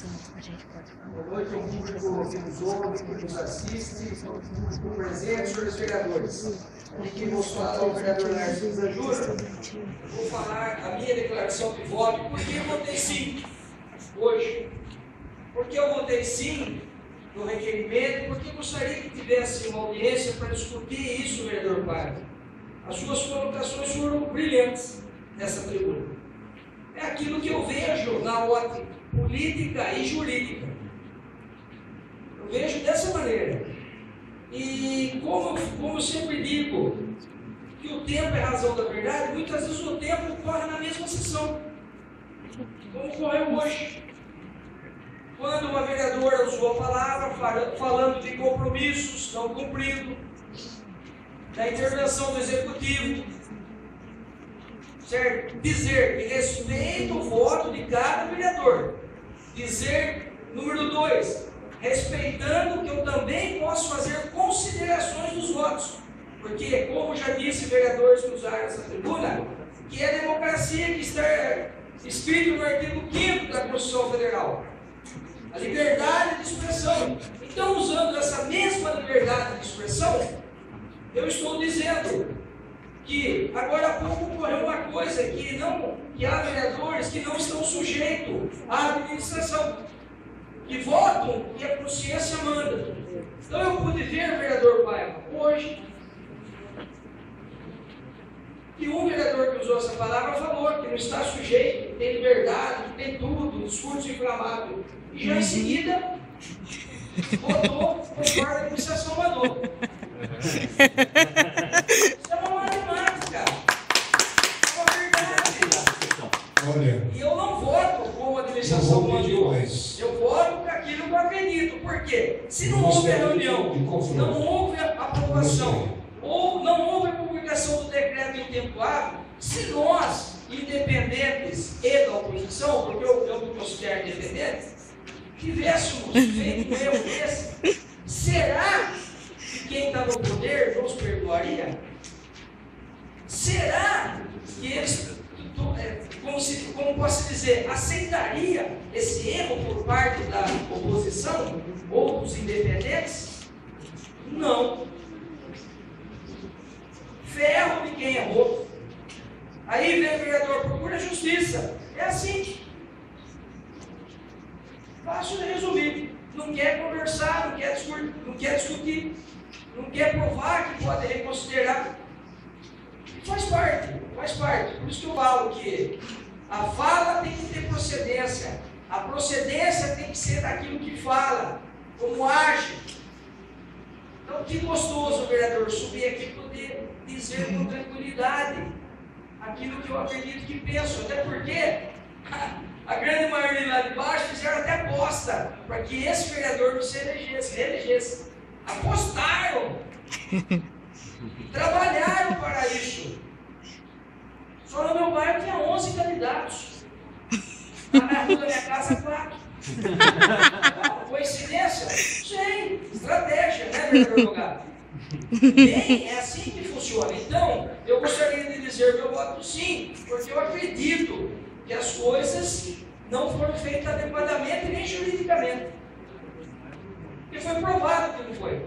a gente pode falar. Boa noite ao público que nos ouve, que nos assiste, ao público presente, senhores vereadores. Aqui vou falar ao vereador Narciso Zanjura. Vou falar a minha declaração de voto, porque eu votei sim hoje. Porque eu votei sim no requerimento, porque eu gostaria que tivesse uma audiência para discutir isso, vereador Paiva. As suas colocações foram brilhantes nessa tribuna. É aquilo que eu vejo na ótica política e jurídica. Eu vejo dessa maneira. E como eu sempre digo, que o tempo é razão da verdade, muitas vezes o tempo corre na mesma sessão, como ocorreu hoje. Quando uma vereadora usou a palavra falando de compromissos não cumpridos, da intervenção do Executivo, certo? Dizer que respeita o voto de cada vereador. Dizer, número 2, respeitando que eu também posso fazer considerações dos votos. Porque, como já disse vereadores que usaram essa tribuna, que é a democracia que está escrito no artigo 5º da Constituição Federal. A liberdade de expressão. Então, usando essa mesma liberdade de expressão, eu estou dizendo que agora há pouco ocorreu uma coisa, que há vereadores que não estão sujeitos à administração, que votam e a consciência manda. Então eu pude ver, vereador Paiva, hoje, que um vereador que usou essa palavra falou que não está sujeito, que tem liberdade, que tem tudo, discurso inflamável. E já em seguida, votou conforme a administração mandou. Isso é uma matemática. É uma verdade. Olha, E eu não voto como a administração mandou. Eu voto para aquilo que eu acredito. Por quê? Se não houve a reunião, não houve a aprovação, ou não houve a publicação do decreto em tempo hábil, se nós, independentes e da oposição, porque eu me considero independente, tivéssemos feito um erro desse, será que quem está no poder nos perdoaria? Será que eles, como posso dizer, aceitaria esse erro por parte da oposição ou dos independentes? Não. Ferro de quem errou. Aí vem o vereador, procura justiça. É assim. Fácil de resumir. Não quer conversar, não quer discutir, não quer provar que pode reconsiderar. Faz parte. Por isso que eu falo que a fala tem que ter procedência. A procedência tem que ser daquilo que fala, como age. Então, que gostoso, vereador, subir aqui e poder dizer com tranquilidade aquilo que eu acredito que penso. Até porque a grande maioria lá de baixo fizeram até aposta para que esse vereador não se reelegesse. Apostaram. Trabalharam para isso. Só no meu bairro tinha 11 candidatos. Na rua da minha casa, 4. Coincidência? Sim. Estratégia, né, vereador Bogado? Bem, é assim que funciona. Então, eu gostaria de dizer meu voto sim, porque eu acredito que as coisas não foram feitas adequadamente nem juridicamente. E foi provado que não foi.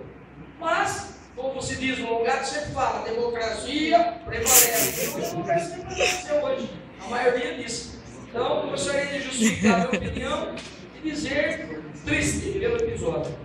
Mas, como se diz, o Longado sempre fala, democracia prevalece. A democracia prevaleceu hoje, a maioria disso. Então, eu gostaria de justificar a minha opinião e dizer triste pelo episódio.